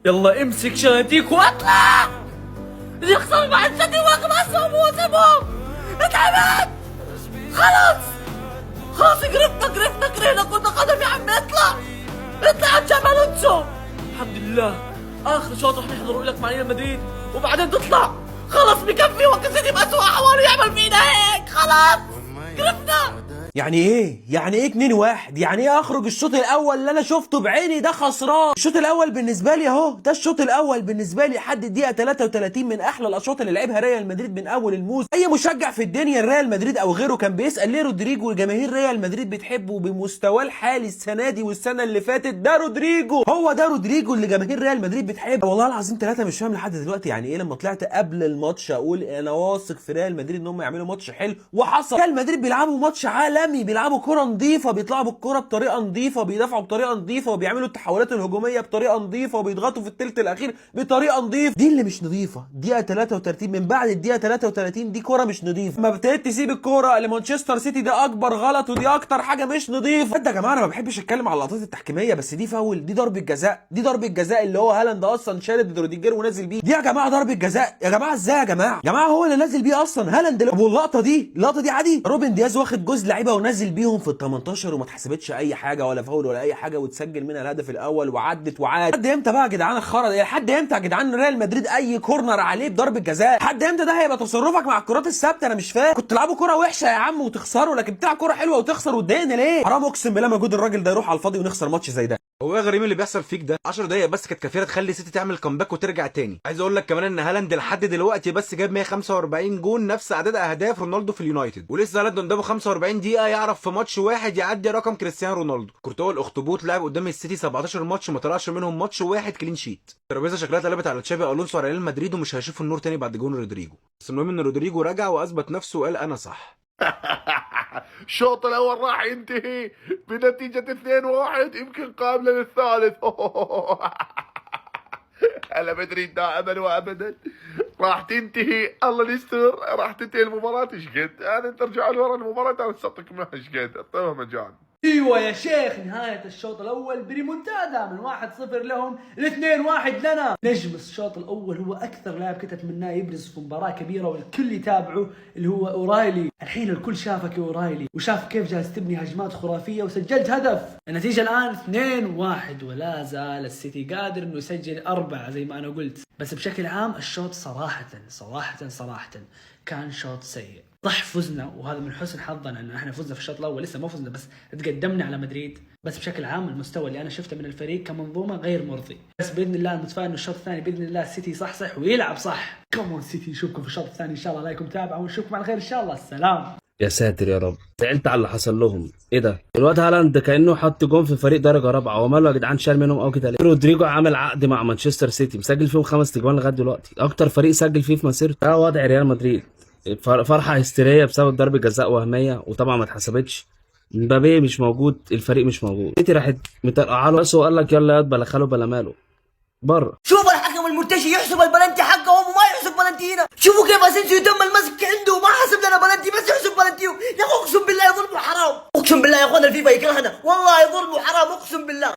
يلا امسك شنطيك واطلع. يخسر مع السيتي واقف موسمهم. اتعبت خلاص خلاص، قرفنا كرهنا كرة قدم يا عمي. اطلع على الجبل انتو. الحمد لله اخر شوط رح نحضره لك مع ريال مدريد وبعدين تطلع. خلص بكفي، وقت السيتي بأسوأ احواله يعمل فينا هيك. خلاص قرفنا. يعني ايه 2-1؟ يعني ايه اخرج الشوط الاول اللي انا شفته بعيني ده خسران؟ الشوط الاول بالنسبه لي اهو، ده الشوط الاول بالنسبه لي لحد الدقيقه 33 من احلى الاشواط اللي لعبها ريال مدريد من اول الموسم. اي مشجع في الدنيا ريال مدريد او غيره كان بيسال ليه رودريجو جماهير ريال مدريد بتحبه بمستواه الحالي السنه دي والسنه اللي فاتت. ده رودريجو، هو ده رودريجو اللي جماهير ريال مدريد بتحبه. والله العظيم ثلاثه مش فاهم لحد دلوقتي يعني ايه لما طلعت قبل الماتش اقول انا واثق في ريال مدريد ان هم يعملوا ماتش حلو، وحصل. ريال مدريد بيلعبوا ماتش عالمي، بيلعبوا كره نظيفه، بيطلعوا بالكره بطريقه نظيفه، بيدافعوا بطريقه نظيفه، وبيعملوا التحولات الهجوميه بطريقه نظيفه، وبيضغطوا في الثلث الاخير بطريقه نظيفه. دي اللي مش نظيفه. دقيقه 33 من بعد الدقيقه 33 دي كره مش نظيفه. ما ابتديت تسيب الكره لمانشستر سيتي ده اكبر غلط، ودي اكتر حاجه مش نظيفه. يا جماعه انا ما بحبش اتكلم على اللقطات التحكيميه، بس دي فاول، دي ضربه جزاء، دي ضربه جزاء اللي هو هالاند اصلا شارد روديجر ونازل بيه. دي يا جماعه ضربه جزاء. يا جماعه ازاي يا جماعه هو اللي نازل بيه اصلا هالاند. واللقطه دي عادي. روبن دياز واخد جوز لعيبه ونازل بيهم في ال 18 وما اتحسبتش اي حاجه ولا فاول ولا اي حاجه، وتسجل منها الهدف الاول وعدت وعاد. لحد امتى بقى يا جدعان الخرا ده؟ لحد امتى يا جدعان ريال مدريد اي كورنر عليه بضربه جزاء؟ لحد امتى ده هيبقى تصرفك مع الكرات الثابته؟ انا مش فاهم. كنت تلعبوا كره وحشه يا عم وتخسروا، لكن بتلعب كره حلوه وتخسر وتضايقنا ليه؟ حرام اقسم بالله مجهود الراجل ده يروح على الفاضي ونخسر ماتش زي ده. هو ايه غريب اللي بيحصل فيك ده؟ 10 دقايق بس كانت كفيله تخلي سيتي تعمل كومباك وترجع تاني. عايز اقول لك كمان ان هالاند لحد دلوقتي بس جاب 145 جون، نفس عدد اهداف رونالدو في اليونايتد، ولسه هالاند قدامه 45 دقيقه يعرف في ماتش واحد يعدي رقم كريستيانو رونالدو. كورتوا الاخطبوط لعب قدام السيتي 17 ماتش ما طلعش منهم ماتش واحد كلين شيت. الترابيزه شكلها اتقلبت على تشافي الونسو على ريال مدريد، ومش هيشوفوا النور تاني بعد جون رودريجو. بس المهم ان رودريجو رجع واثبت نفسه وقال انا صح. الشوط الاول راح ينتهي بنتيجة 2-1 يمكن قابلة للثالث. هلا مدريد دائما وابدا راح تنتهي، الله يستر، راح تنتهي المباراة. ايش قد انا ترجع لورا المباراة انا صدق ما ايش قد اعطيها مجان. ايوه يا شيخ، نهاية الشوط الاول بريمونتادا من 1-0 لهم ل 2-1 لنا. نجم الشوط الاول هو اكثر لاعب كنت اتمناه يبرز في مباراة كبيرة والكل يتابعه، اللي هو اورايلي. الحين الكل شافك يا اورايلي وشاف كيف جالس تبني هجمات خرافية وسجلت هدف. النتيجة الان 2-1 ولا زال السيتي قادر انه يسجل 4 زي ما انا قلت. بس بشكل عام الشوط صراحة كان شوط سيء. صح فزنا وهذا من حسن حظنا ان احنا فزنا في الشوط الاول، لسه ما فزنا بس تقدمنا على مدريد. بس بشكل عام المستوى اللي انا شفته من الفريق كمنظومه غير مرضي. بس باذن الله متفائل انه الشوط الثاني باذن الله السيتي صح ويلعب صح. كمون سيتي، نشوفكم في الشوط الثاني ان شاء الله. عليكم تابعوا ونشوفكم على خير ان شاء الله. السلام. يا ساتر يا رب، زعلت على اللي حصل لهم. ايه ده؟ الواد هالاند كانه حط جون في فريق درجه رابعه، هو ماله يا جدعان شال منهم او كده ليه؟ رودريجو عامل عقد مع مانشستر سيتي مسجل فيهم 5 اجوان لغايه دلوقتي، اكتر فريق سجل فيه في مسيرته. ده وضع ريال مدريد، فرحه هستيريه بسبب ضربه جزاء وهميه وطبعا ما اتحسبتش. مبابي مش موجود، الفريق مش موجود. سيتي راحت مترقعه له بس وقال لك يلا ياض بلا خاله بلا ماله بره. شوف الحكم المرتشي يحسب البلنتي حقه وما يحسب بلنتي هنا. شوفوا كيف اسينسيو تم المسك عنده ما حسب لنا بلنتي بس يحسب بلنتي. يا اخي اقسم بالله ظلم وحرام، اقسم بالله يا اخوان الفيفا يكرهنا والله، ظلم وحرام اقسم بالله.